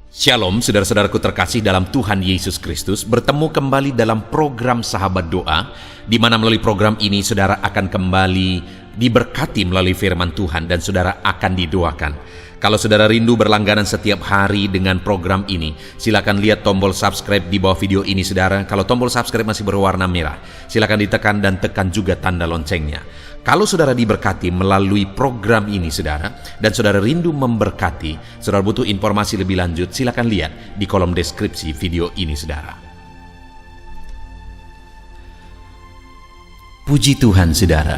Shalom, saudara-saudaraku terkasih dalam Tuhan Yesus Kristus. Bertemu kembali dalam program Sahabat Doa, di mana melalui program ini saudara akan kembali diberkati melalui firman Tuhan dan saudara akan didoakan. Kalau saudara rindu berlangganan setiap hari dengan program ini, silakan lihat tombol subscribe di bawah video ini saudara. Kalau tombol subscribe masih berwarna merah, silakan ditekan dan tekan juga tanda loncengnya. Kalau saudara diberkati melalui program ini saudara, dan saudara rindu memberkati, saudara butuh informasi lebih lanjut, silakan lihat di kolom deskripsi video ini saudara. Puji Tuhan saudara,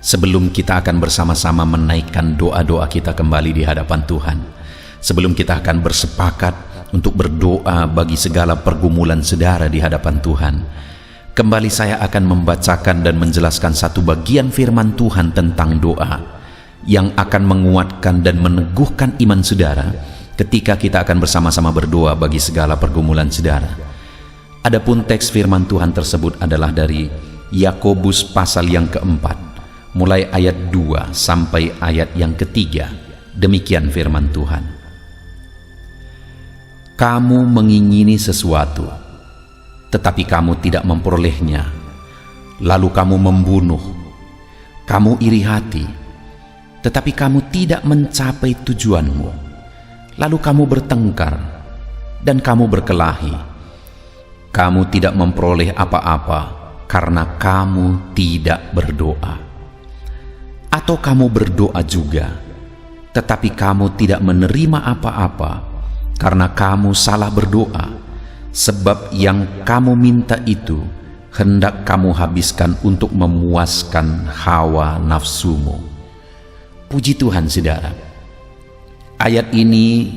sebelum kita akan bersama-sama menaikkan doa-doa kita kembali di hadapan Tuhan, sebelum kita akan bersepakat untuk berdoa bagi segala pergumulan saudara di hadapan Tuhan, kembali saya akan membacakan dan menjelaskan satu bagian firman Tuhan tentang doa yang akan menguatkan dan meneguhkan iman saudara ketika kita akan bersama-sama berdoa bagi segala pergumulan saudara. Adapun teks firman Tuhan tersebut adalah dari Yakobus pasal yang keempat, mulai ayat 2 sampai ayat yang ketiga. Demikian firman Tuhan. Kamu mengingini sesuatu, tetapi kamu tidak memperolehnya. Lalu kamu membunuh. Kamu iri hati, tetapi kamu tidak mencapai tujuanmu. Lalu kamu bertengkar dan kamu berkelahi. Kamu tidak memperoleh apa-apa karena kamu tidak berdoa. Atau kamu berdoa juga, tetapi kamu tidak menerima apa-apa karena kamu salah berdoa, sebab yang kamu minta itu hendak kamu habiskan untuk memuaskan hawa nafsumu. Puji Tuhan saudara. Ayat ini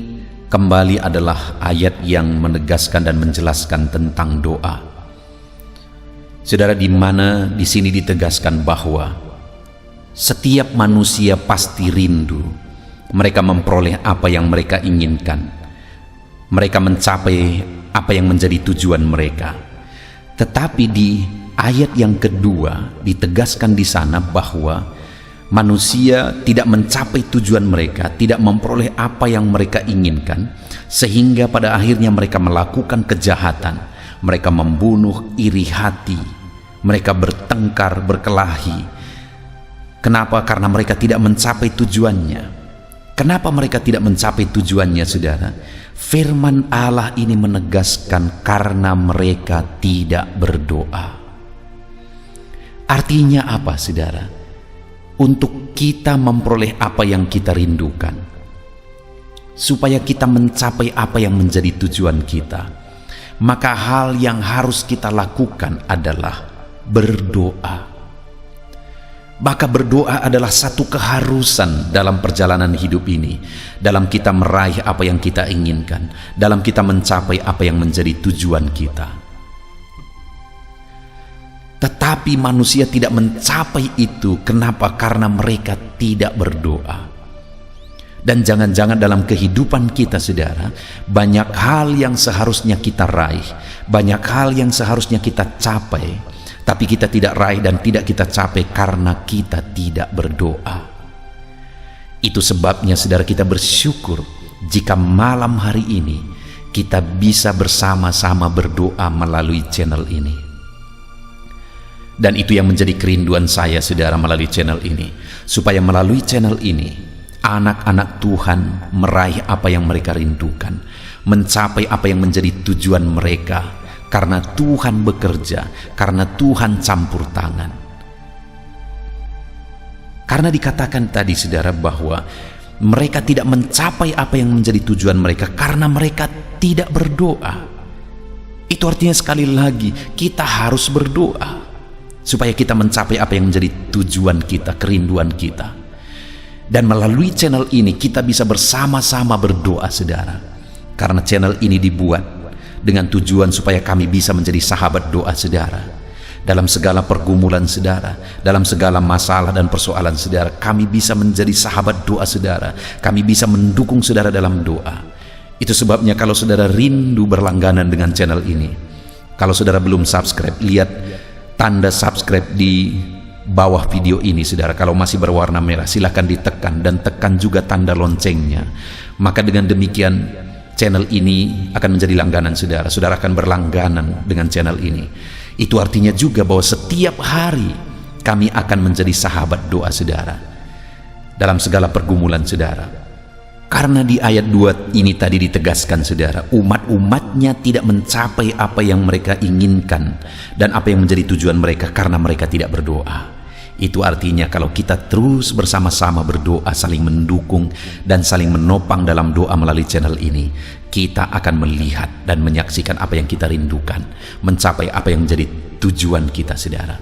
kembali adalah ayat yang menegaskan dan menjelaskan tentang doa. Saudara, di mana di sini ditegaskan bahwa setiap manusia pasti rindu. Mereka memperoleh apa yang mereka inginkan. Mereka mencapai apa yang menjadi tujuan mereka. Tetapi di ayat yang kedua ditegaskan di sana bahwa manusia tidak mencapai tujuan mereka, tidak memperoleh apa yang mereka inginkan, sehingga pada akhirnya mereka melakukan kejahatan. Mereka membunuh, iri hati, mereka bertengkar, berkelahi. Kenapa? Karena mereka tidak mencapai tujuannya. Kenapa mereka tidak mencapai tujuannya saudara? Firman Allah ini menegaskan karena mereka tidak berdoa. Artinya apa saudara? Untuk kita memperoleh apa yang kita rindukan, supaya kita mencapai apa yang menjadi tujuan kita, maka hal yang harus kita lakukan adalah berdoa. Maka berdoa adalah satu keharusan dalam perjalanan hidup ini, dalam kita meraih apa yang kita inginkan, dalam kita mencapai apa yang menjadi tujuan kita. Tetapi manusia tidak mencapai itu. Kenapa? Karena mereka tidak berdoa. Dan jangan-jangan dalam kehidupan kita saudara, banyak hal yang seharusnya kita raih, banyak hal yang seharusnya kita capai, tapi kita tidak raih dan tidak kita capai karena kita tidak berdoa. Itu sebabnya saudara, kita bersyukur jika malam hari ini kita bisa bersama-sama berdoa melalui channel ini. Dan itu yang menjadi kerinduan saya saudara melalui channel ini, supaya melalui channel ini anak-anak Tuhan meraih apa yang mereka rindukan, mencapai apa yang menjadi tujuan mereka, karena Tuhan bekerja, karena Tuhan campur tangan. Karena dikatakan tadi saudara bahwa mereka tidak mencapai apa yang menjadi tujuan mereka karena mereka tidak berdoa. Itu artinya sekali lagi kita harus berdoa supaya kita mencapai apa yang menjadi tujuan kita, kerinduan kita. Dan melalui channel ini kita bisa bersama-sama berdoa saudara, karena channel ini dibuat dengan tujuan supaya kami bisa menjadi sahabat doa saudara. Dalam segala pergumulan saudara, dalam segala masalah dan persoalan saudara, kami bisa menjadi sahabat doa saudara. Kami bisa mendukung saudara dalam doa. Itu sebabnya kalau saudara rindu berlangganan dengan channel ini, kalau saudara belum subscribe, lihat tanda subscribe di bawah video ini saudara. Kalau masih berwarna merah, silahkan ditekan dan tekan juga tanda loncengnya. Maka dengan demikian channel ini akan menjadi langganan saudara. Saudara akan berlangganan dengan channel ini. Itu artinya juga bahwa setiap hari kami akan menjadi sahabat doa saudara dalam segala pergumulan saudara. Karena di ayat 2 ini tadi ditegaskan saudara, umat-umatnya tidak mencapai apa yang mereka inginkan dan apa yang menjadi tujuan mereka karena mereka tidak berdoa. Itu artinya kalau kita terus bersama-sama berdoa, saling mendukung dan saling menopang dalam doa melalui channel ini, kita akan melihat dan menyaksikan apa yang kita rindukan, mencapai apa yang menjadi tujuan kita saudara.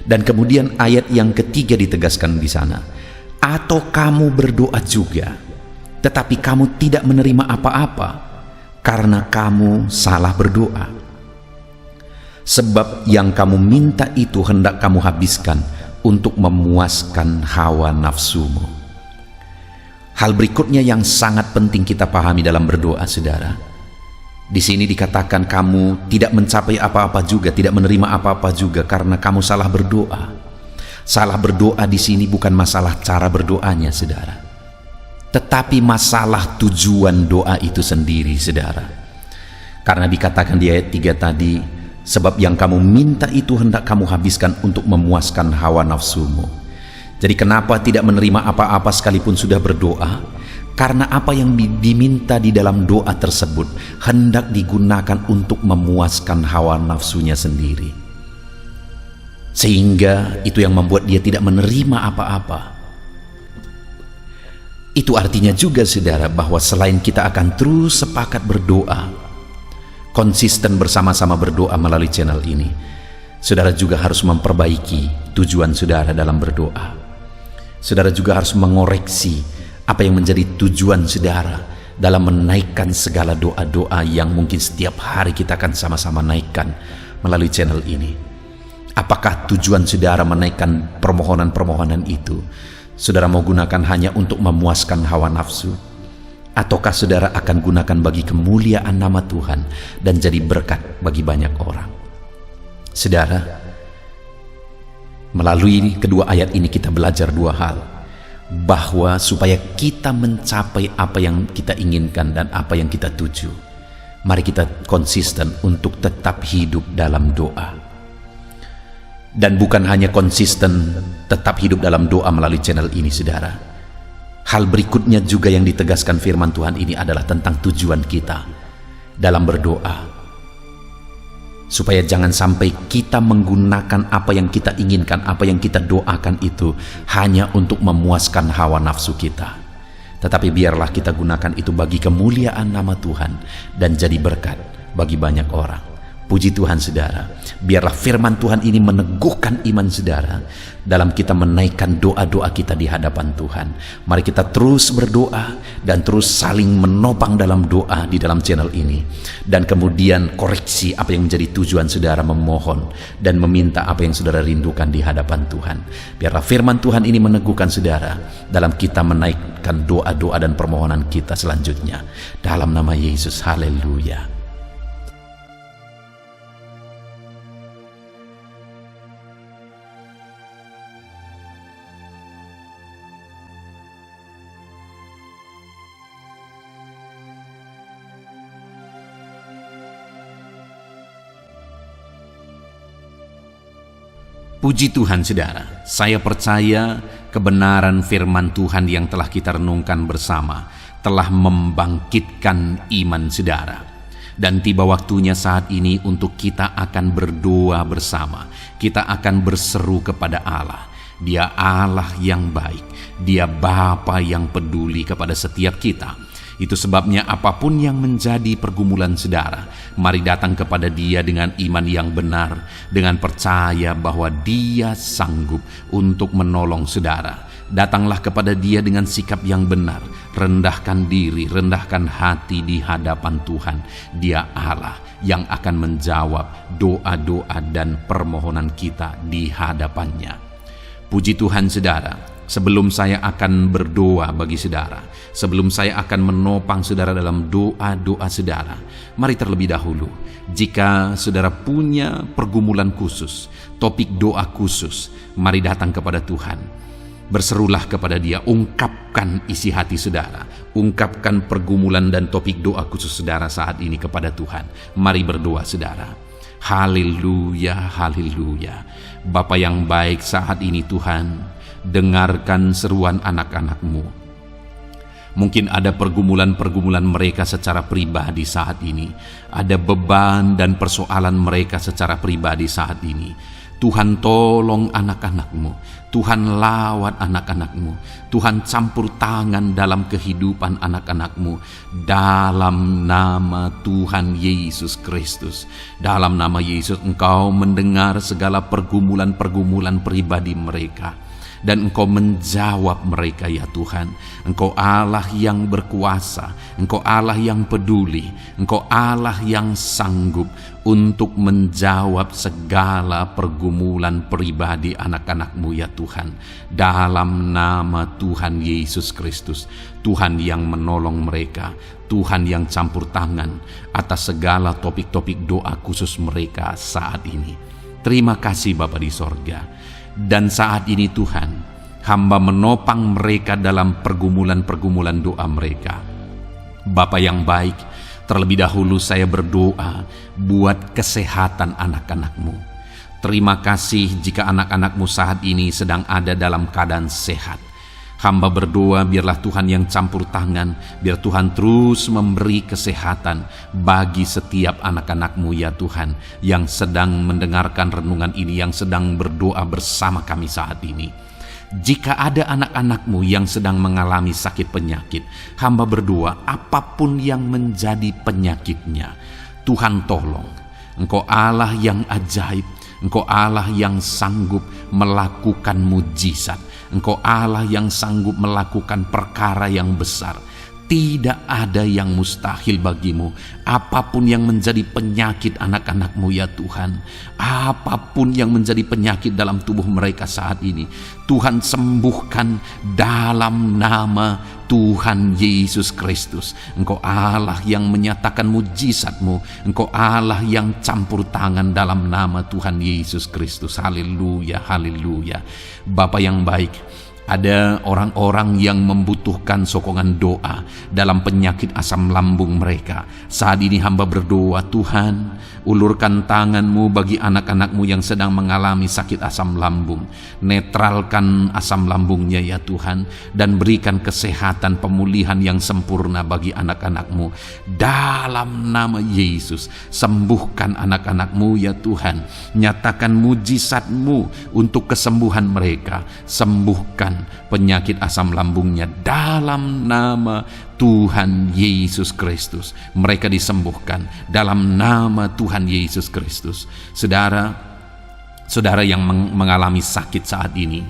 Dan kemudian ayat yang ketiga ditegaskan di sana, atau kamu berdoa juga, tetapi kamu tidak menerima apa-apa karena kamu salah berdoa. Sebab yang kamu minta itu hendak kamu habiskan untuk memuaskan hawa nafsumu. Hal berikutnya yang sangat penting kita pahami dalam berdoa saudara. Di sini dikatakan kamu tidak mencapai apa-apa juga, tidak menerima apa-apa juga karena kamu salah berdoa. Salah berdoa di sini bukan masalah cara berdoanya saudara, tetapi masalah tujuan doa itu sendiri saudara. Karena dikatakan di ayat 3 tadi, sebab yang kamu minta itu hendak kamu habiskan untuk memuaskan hawa nafsumu. Jadi kenapa tidak menerima apa-apa sekalipun sudah berdoa? Karena apa yang diminta di dalam doa tersebut hendak digunakan untuk memuaskan hawa nafsunya sendiri. Sehingga itu yang membuat dia tidak menerima apa-apa. Itu artinya juga saudara bahwa selain kita akan terus sepakat berdoa, konsisten bersama-sama berdoa melalui channel ini, saudara juga harus memperbaiki tujuan saudara dalam berdoa. Saudara juga harus mengoreksi apa yang menjadi tujuan saudara dalam menaikkan segala doa-doa yang mungkin setiap hari kita akan sama-sama naikkan melalui channel ini. Apakah tujuan saudara menaikkan permohonan-permohonan itu saudara mau gunakan hanya untuk memuaskan hawa nafsu, ataukah saudara akan gunakan bagi kemuliaan nama Tuhan dan jadi berkat bagi banyak orang? Saudara, melalui kedua ayat ini kita belajar dua hal, bahwa supaya kita mencapai apa yang kita inginkan dan apa yang kita tuju, mari kita konsisten untuk tetap hidup dalam doa. Dan bukan hanya konsisten tetap hidup dalam doa melalui channel ini saudara, hal berikutnya juga yang ditegaskan firman Tuhan ini adalah tentang tujuan kita dalam berdoa. Supaya jangan sampai kita menggunakan apa yang kita inginkan, apa yang kita doakan itu hanya untuk memuaskan hawa nafsu kita. Tetapi biarlah kita gunakan itu bagi kemuliaan nama Tuhan dan jadi berkat bagi banyak orang. Puji Tuhan saudara, biarlah firman Tuhan ini meneguhkan iman saudara dalam kita menaikkan doa-doa kita di hadapan Tuhan. Mari kita terus berdoa dan terus saling menopang dalam doa di dalam channel ini. Dan kemudian koreksi apa yang menjadi tujuan saudara, memohon dan meminta apa yang saudara rindukan di hadapan Tuhan. Biarlah firman Tuhan ini meneguhkan saudara dalam kita menaikkan doa-doa dan permohonan kita selanjutnya. Dalam nama Yesus, haleluya. Puji Tuhan saudara, saya percaya kebenaran firman Tuhan yang telah kita renungkan bersama telah membangkitkan iman saudara. Dan tiba waktunya saat ini untuk kita akan berdoa bersama. Kita akan berseru kepada Allah. Dia Allah yang baik, Dia Bapa yang peduli kepada setiap kita. Itu sebabnya apapun yang menjadi pergumulan saudara, mari datang kepada Dia dengan iman yang benar, dengan percaya bahwa Dia sanggup untuk menolong saudara. Datanglah kepada Dia dengan sikap yang benar, rendahkan diri, rendahkan hati di hadapan Tuhan. Dia Allah yang akan menjawab doa-doa dan permohonan kita di hadapannya. Puji Tuhan saudara. Sebelum saya akan berdoa bagi saudara, sebelum saya akan menopang saudara dalam doa-doa saudara, mari terlebih dahulu, jika saudara punya pergumulan khusus, topik doa khusus, mari datang kepada Tuhan. Berserulah kepada Dia, ungkapkan isi hati saudara, ungkapkan pergumulan dan topik doa khusus saudara saat ini kepada Tuhan. Mari berdoa saudara. Haleluya, haleluya. Bapa yang baik, saat ini Tuhan, dengarkan seruan anak-anak-Mu. Mungkin ada pergumulan-pergumulan mereka secara pribadi saat ini. Ada beban dan persoalan mereka secara pribadi saat ini. Tuhan tolong anak-anak-Mu, Tuhan lawat anak-anak-Mu, Tuhan campur tangan dalam kehidupan anak-anak-Mu, dalam nama Tuhan Yesus Kristus. Dalam nama Yesus Engkau mendengar segala pergumulan-pergumulan pribadi mereka, dan Engkau menjawab mereka ya Tuhan. Engkau Allah yang berkuasa, Engkau Allah yang peduli, Engkau Allah yang sanggup untuk menjawab segala pergumulan pribadi anak-anak-Mu ya Tuhan. Dalam nama Tuhan Yesus Kristus, Tuhan yang menolong mereka, Tuhan yang campur tangan atas segala topik-topik doa khusus mereka saat ini. Terima kasih Bapa di sorga. Dan saat ini Tuhan, hamba menopang mereka dalam pergumulan-pergumulan doa mereka. Bapa yang baik, terlebih dahulu saya berdoa buat kesehatan anak-anak-Mu. Terima kasih jika anak-anak-Mu saat ini sedang ada dalam keadaan sehat. Hamba berdoa biarlah Tuhan yang campur tangan, biar Tuhan terus memberi kesehatan bagi setiap anak-anak-Mu ya Tuhan, yang sedang mendengarkan renungan ini, yang sedang berdoa bersama kami saat ini. Jika ada anak-anak-Mu yang sedang mengalami sakit penyakit, hamba berdoa apapun yang menjadi penyakitnya, Tuhan tolong. Engkau Allah yang ajaib, Engkau Allah yang sanggup melakukan mujizat, Engkau Allah yang sanggup melakukan perkara yang besar. Tidak ada yang mustahil bagimu. Apapun yang menjadi penyakit anak-anak-Mu ya Tuhan, apapun yang menjadi penyakit dalam tubuh mereka saat ini, Tuhan sembuhkan dalam nama Tuhan Yesus Kristus. Engkau Allah yang menyatakan mujizat-Mu, Engkau Allah yang campur tangan dalam nama Tuhan Yesus Kristus. Haleluya, haleluya. Bapa yang baik, ada orang-orang yang membutuhkan sokongan doa dalam penyakit asam lambung mereka. Saat ini hamba berdoa, Tuhan, ulurkan tangan-Mu bagi anak-anak-Mu yang sedang mengalami sakit asam lambung. Netralkan asam lambungnya ya Tuhan, dan berikan kesehatan pemulihan yang sempurna bagi anak-anak-Mu. Dalam nama Yesus, sembuhkan anak-anak-Mu ya Tuhan. Nyatakan mujizat-Mu untuk kesembuhan mereka. Sembuhkan penyakit asam lambungnya dalam nama Tuhan Yesus Kristus. Mereka disembuhkan dalam nama Tuhan Yesus Kristus. Saudara yang mengalami sakit saat ini,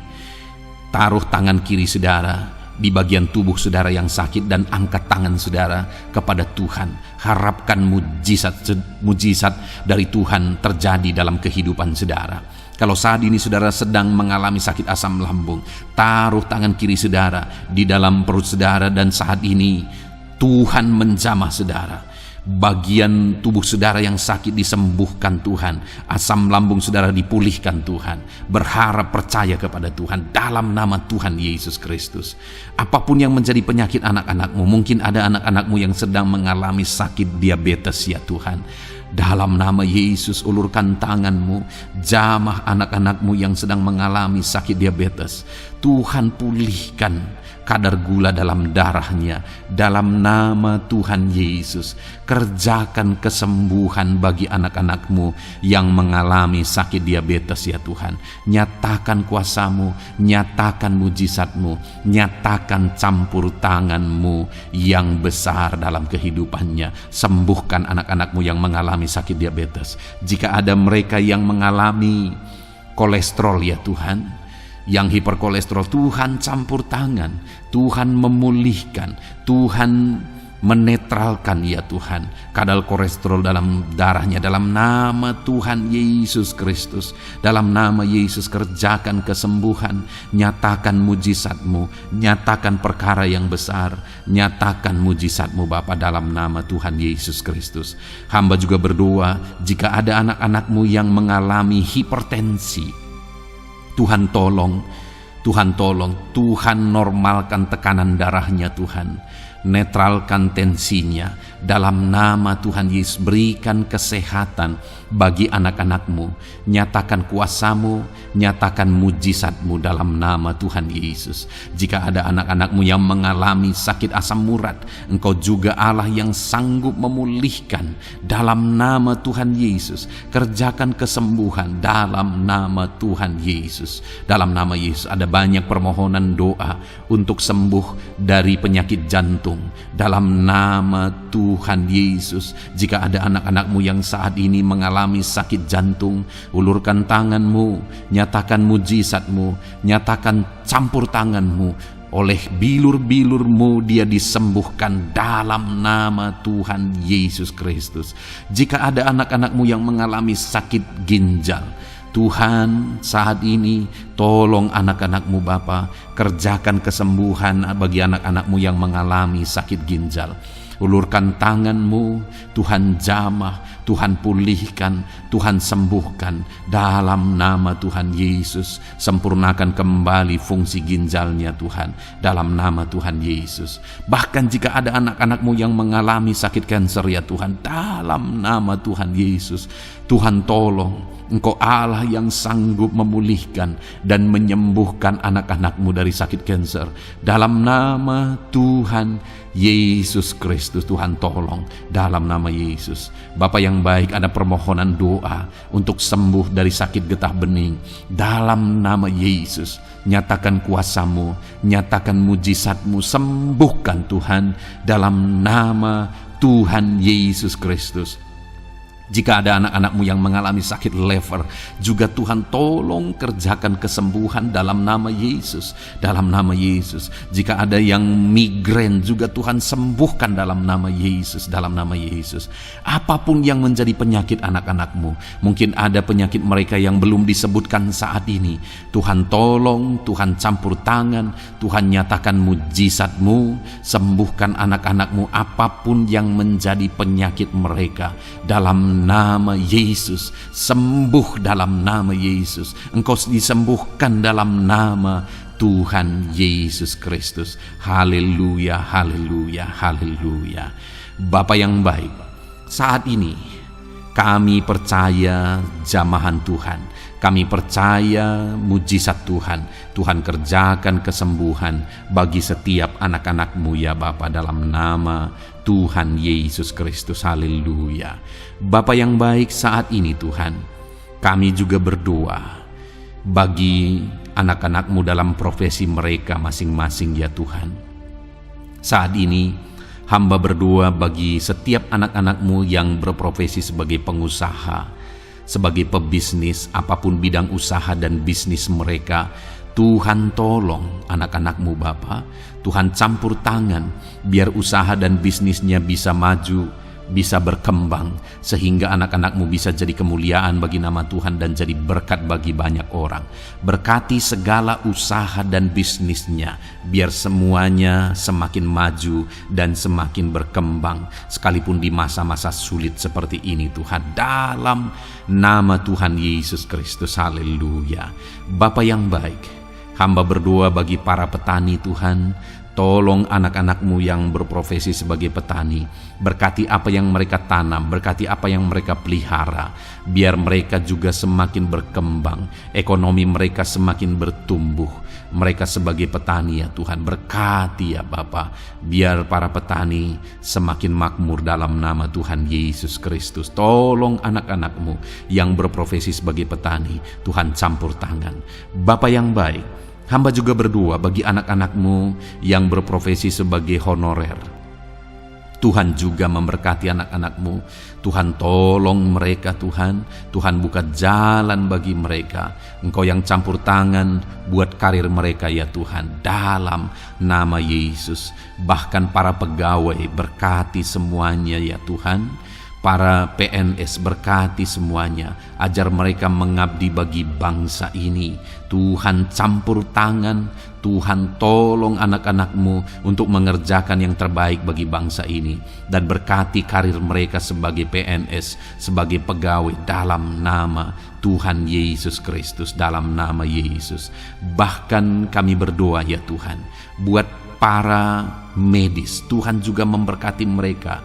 taruh tangan kiri saudara di bagian tubuh saudara yang sakit dan angkat tangan saudara kepada Tuhan. Harapkan mujizat dari Tuhan terjadi dalam kehidupan saudara. Kalau saat ini saudara sedang mengalami sakit asam lambung, taruh tangan kiri saudara di dalam perut saudara, dan saat ini Tuhan menjamah saudara. Bagian tubuh saudara yang sakit disembuhkan Tuhan, asam lambung saudara dipulihkan Tuhan. Berharap, percaya kepada Tuhan dalam nama Tuhan Yesus Kristus. Apapun yang menjadi penyakit anak-anak-Mu, mungkin ada anak-anak-Mu yang sedang mengalami sakit diabetes ya Tuhan. Dalam nama Yesus, ulurkan tangan-Mu, jamah anak-anak-Mu yang sedang mengalami sakit diabetes. Tuhan pulihkan kadar gula dalam darahnya. Dalam nama Tuhan Yesus, kerjakan kesembuhan bagi anak-anak-Mu yang mengalami sakit diabetes ya Tuhan. Nyatakan kuasa-Mu, nyatakan mujizat-Mu, nyatakan campur tangan-Mu yang besar dalam kehidupannya. Sembuhkan anak-anak-Mu yang mengalami sakit diabetes. Jika ada mereka yang mengalami kolesterol ya Tuhan, yang hiperkolesterol, Tuhan campur tangan, Tuhan memulihkan, Tuhan menetralkan ya Tuhan kadar kolesterol dalam darahnya. Dalam nama Tuhan Yesus Kristus, dalam nama Yesus, kerjakan kesembuhan, nyatakan mujizat-Mu, nyatakan perkara yang besar, nyatakan mujizat-Mu Bapa, dalam nama Tuhan Yesus Kristus. Hamba juga berdoa jika ada anak-anak-Mu yang mengalami hipertensi, Tuhan tolong, Tuhan tolong, Tuhan normalkan tekanan darahnya Tuhan, netralkan tensinya, dalam nama Tuhan Yesus. Berikan kesehatan bagi anak-anak-Mu, nyatakan kuasa-Mu, nyatakan mujizat-Mu dalam nama Tuhan Yesus. Jika ada anak-anak-Mu yang mengalami sakit asam urat, Engkau juga Allah yang sanggup memulihkan dalam nama Tuhan Yesus. Kerjakan kesembuhan dalam nama Tuhan Yesus. Dalam nama Yesus ada banyak permohonan doa untuk sembuh dari penyakit jantung dalam nama Tuhan Yesus. Jika ada anak-anak-Mu yang saat ini mengalami sakit jantung, ulurkan tangan-Mu, nyatakan mujizat-Mu, nyatakan campur tangan-Mu. Oleh bilur-bilur-Mu dia disembuhkan dalam nama Tuhan Yesus Kristus. Jika ada anak-anak-Mu yang mengalami sakit ginjal, Tuhan saat ini tolong anak-anak-Mu Bapa, kerjakan kesembuhan bagi anak-anak-Mu yang mengalami sakit ginjal. Ulurkan tangan-Mu, Tuhan jamah, Tuhan pulihkan, Tuhan sembuhkan dalam nama Tuhan Yesus. Sempurnakan kembali fungsi ginjalnya Tuhan dalam nama Tuhan Yesus. Bahkan jika ada anak-anak-Mu yang mengalami sakit kanker ya Tuhan, dalam nama Tuhan Yesus, Tuhan tolong. Engkau Allah yang sanggup memulihkan dan menyembuhkan anak-anak-Mu dari sakit kanker. Dalam nama Tuhan Yesus Kristus, Tuhan tolong dalam nama Yesus. Bapa yang baik, ada permohonan doa untuk sembuh dari sakit getah bening. Dalam nama Yesus, nyatakan kuasa-Mu, nyatakan mujizat-Mu, sembuhkan Tuhan dalam nama Tuhan Yesus Kristus. Jika ada anak-anak-Mu yang mengalami sakit lever, juga Tuhan tolong kerjakan kesembuhan dalam nama Yesus. Dalam nama Yesus. Jika ada yang migrain, juga Tuhan sembuhkan dalam nama Yesus. Dalam nama Yesus. Apapun yang menjadi penyakit anak-anak-Mu, mungkin ada penyakit mereka yang belum disebutkan saat ini, Tuhan tolong, Tuhan campur tangan, Tuhan nyatakan mujizat-Mu, sembuhkan anak-anak-Mu apapun yang menjadi penyakit mereka. Dalam nama Yesus, sembuh dalam nama Yesus. Engkau disembuhkan dalam nama Tuhan Yesus Kristus. Haleluya, haleluya, haleluya. Bapa yang baik, saat ini kami percaya jamahan Tuhan, kami percaya mujizat Tuhan. Tuhan kerjakan kesembuhan bagi setiap anak-anak-Mu ya Bapa, dalam nama Tuhan Yesus Kristus. Haleluya. Bapa yang baik, saat ini Tuhan, kami juga berdoa bagi anak-anak-Mu dalam profesi mereka masing-masing ya Tuhan. Saat ini hamba berdoa bagi setiap anak-anak-Mu yang berprofesi sebagai pengusaha, sebagai pebisnis, apapun bidang usaha dan bisnis mereka. Tuhan tolong anak-anak-Mu Bapa, Tuhan campur tangan biar usaha dan bisnisnya bisa maju, bisa berkembang, sehingga anak-anak-Mu bisa jadi kemuliaan bagi nama Tuhan dan jadi berkat bagi banyak orang. Berkati segala usaha dan bisnisnya, biar semuanya semakin maju dan semakin berkembang, sekalipun di masa-masa sulit seperti ini Tuhan, dalam nama Tuhan Yesus Kristus. Haleluya. Bapa yang baik, hamba berdoa bagi para petani Tuhan. Tolong anak-anak-Mu yang berprofesi sebagai petani, berkati apa yang mereka tanam, berkati apa yang mereka pelihara, biar mereka juga semakin berkembang, ekonomi mereka semakin bertumbuh. Mereka sebagai petani ya Tuhan, berkati ya Bapa, biar para petani semakin makmur dalam nama Tuhan Yesus Kristus. Tolong anak-anak-Mu yang berprofesi sebagai petani, Tuhan campur tangan. Bapa yang baik, hamba juga berdoa bagi anak-anak-Mu yang berprofesi sebagai honorer. Tuhan juga memberkati anak-anak-Mu. Tuhan tolong mereka Tuhan. Tuhan buka jalan bagi mereka. Engkau yang campur tangan buat karir mereka ya Tuhan, dalam nama Yesus. Bahkan para pegawai, berkati semuanya ya Tuhan. para PNS, berkati semuanya, ajar mereka mengabdi bagi bangsa ini. Tuhan campur tangan, Tuhan tolong anak-anak-Mu untuk mengerjakan yang terbaik bagi bangsa ini, dan berkati karir mereka sebagai PNS, sebagai pegawai, dalam nama Tuhan Yesus Kristus, dalam nama Yesus. Bahkan kami berdoa ya Tuhan, buat para medis, Tuhan juga memberkati mereka,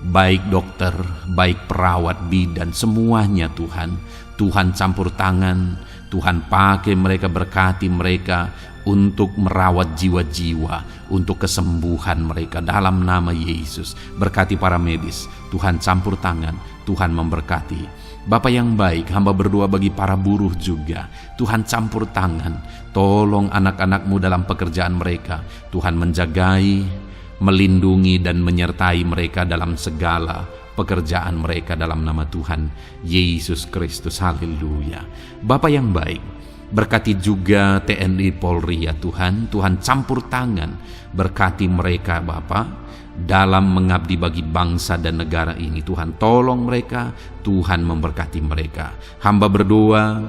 baik dokter, baik perawat, bidan, semuanya Tuhan. Tuhan campur tangan, Tuhan pakai mereka, berkati mereka untuk merawat jiwa-jiwa, untuk kesembuhan mereka dalam nama Yesus. Berkati para medis, Tuhan campur tangan, Tuhan memberkati. Bapa yang baik, hamba berdoa bagi para buruh juga, Tuhan campur tangan, tolong anak-anak-Mu dalam pekerjaan mereka. Tuhan menjagai, melindungi dan menyertai mereka dalam segala pekerjaan mereka dalam nama Tuhan Yesus Kristus. Haleluya. Bapa yang baik, berkati juga TNI Polri ya Tuhan. Tuhan campur tangan, berkati mereka Bapa dalam mengabdi bagi bangsa dan negara ini. Tuhan tolong mereka, Tuhan memberkati mereka. Hamba berdoa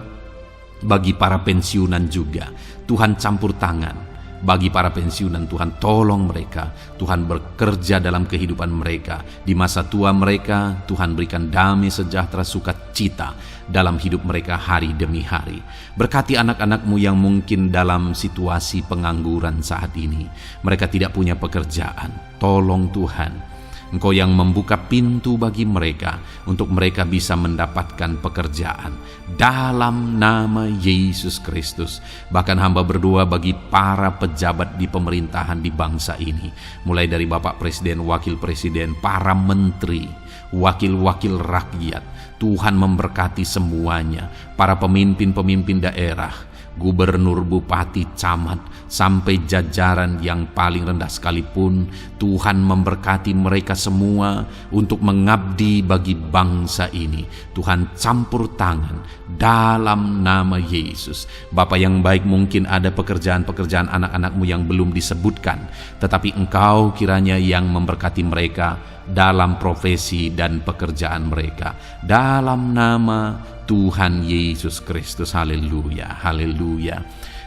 bagi para pensiunan juga, Tuhan campur tangan. Bagi para pensiunan, Tuhan tolong mereka, Tuhan bekerja dalam kehidupan mereka. Di masa tua mereka, Tuhan berikan damai sejahtera, sukacita dalam hidup mereka hari demi hari. Berkati anak-anak-Mu yang mungkin dalam situasi pengangguran saat ini, mereka tidak punya pekerjaan. Tolong Tuhan, Engkau yang membuka pintu bagi mereka untuk mereka bisa mendapatkan pekerjaan dalam nama Yesus Kristus. Bahkan hamba berdoa bagi para pejabat di pemerintahan di bangsa ini, mulai dari Bapak Presiden, Wakil Presiden, para menteri, wakil-wakil rakyat. Tuhan memberkati semuanya, para pemimpin-pemimpin daerah, gubernur, bupati, camat, sampai jajaran yang paling rendah sekalipun. Tuhan memberkati mereka semua untuk mengabdi bagi bangsa ini. Tuhan campur tangan dalam nama Yesus. Bapa yang baik, mungkin ada pekerjaan-pekerjaan anak-anak-Mu yang belum disebutkan, tetapi Engkau kiranya yang memberkati mereka dalam profesi dan pekerjaan mereka, dalam nama Tuhan Yesus Kristus. Haleluya, haleluya.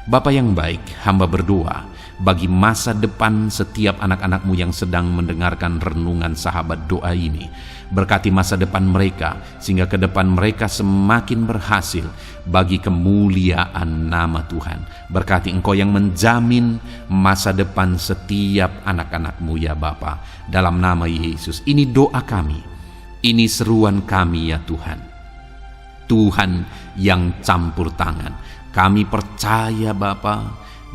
Bapa yang baik, hamba berdoa bagi masa depan setiap anak-anak-Mu yang sedang mendengarkan renungan sahabat doa ini. Berkati masa depan mereka, sehingga ke depan mereka semakin berhasil bagi kemuliaan nama Tuhan. Berkati Engkau yang menjamin masa depan setiap anak-anak-Mu ya Bapa, dalam nama Yesus. Ini doa kami, ini seruan kami ya Tuhan. Tuhan yang campur tangan, kami percaya Bapa,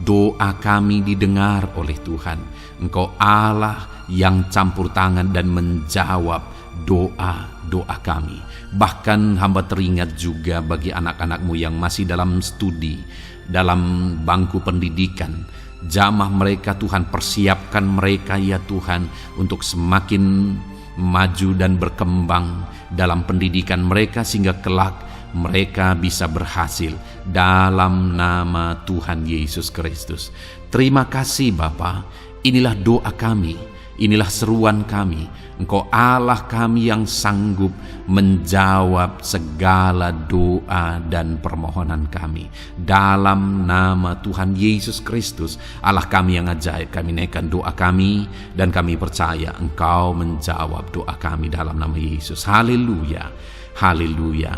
doa kami didengar oleh Tuhan. Engkau Allah yang campur tangan dan menjawab doa-doa kami. Bahkan hamba teringat juga bagi anak-anak-Mu yang masih dalam studi, dalam bangku pendidikan. Jamah mereka Tuhan, persiapkan mereka ya Tuhan untuk semakin maju dan berkembang dalam pendidikan mereka, sehingga kelak mereka bisa berhasil dalam nama Tuhan Yesus Kristus. Terima kasih Bapa, inilah doa kami, inilah seruan kami. Engkau Allah kami yang sanggup menjawab segala doa dan permohonan kami. Dalam nama Tuhan Yesus Kristus, Allah kami yang ajaib, kami naikkan doa kami dan kami percaya Engkau menjawab doa kami dalam nama Yesus. Haleluya, haleluya,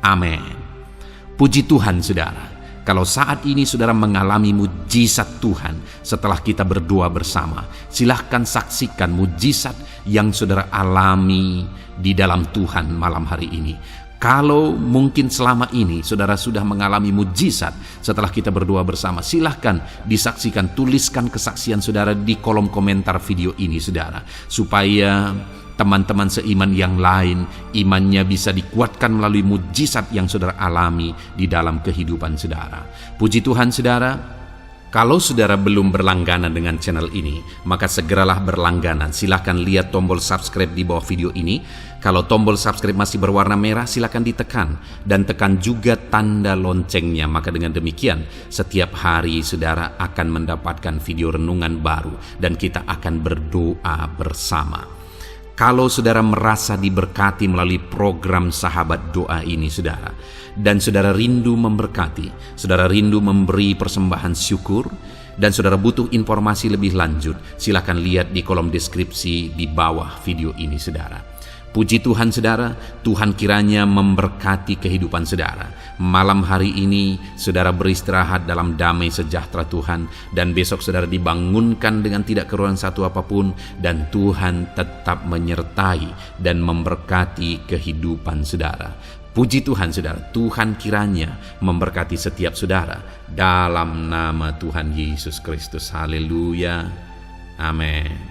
amin. Puji Tuhan saudara. Kalau saat ini saudara mengalami mujizat Tuhan setelah kita berdoa bersama, silahkan saksikan mujizat yang saudara alami di dalam Tuhan malam hari ini. Kalau mungkin selama ini saudara sudah mengalami mujizat setelah kita berdoa bersama, silahkan disaksikan, tuliskan kesaksian saudara di kolom komentar video ini saudara, supaya teman-teman seiman yang lain imannya bisa dikuatkan melalui mujizat yang saudara alami di dalam kehidupan saudara. Puji Tuhan saudara, kalau saudara belum berlangganan dengan channel ini, maka segeralah berlangganan. Silahkan lihat tombol subscribe di bawah video ini. Kalau tombol subscribe masih berwarna merah, silahkan ditekan dan tekan juga tanda loncengnya. Maka dengan demikian setiap hari saudara akan mendapatkan video renungan baru dan kita akan berdoa bersama. Kalau saudara merasa diberkati melalui program Sahabat Doa ini, saudara, dan saudara rindu memberkati, saudara rindu memberi persembahan syukur, dan saudara butuh informasi lebih lanjut, silakan lihat di kolom deskripsi di bawah video ini, saudara. Puji Tuhan, saudara, Tuhan kiranya memberkati kehidupan saudara. Malam hari ini, saudara beristirahat dalam damai sejahtera Tuhan, dan besok saudara dibangunkan dengan tidak kekurangan satu apapun, dan Tuhan tetap menyertai dan memberkati kehidupan saudara. Puji Tuhan, saudara, Tuhan kiranya memberkati setiap saudara. Dalam nama Tuhan Yesus Kristus, haleluya, amin.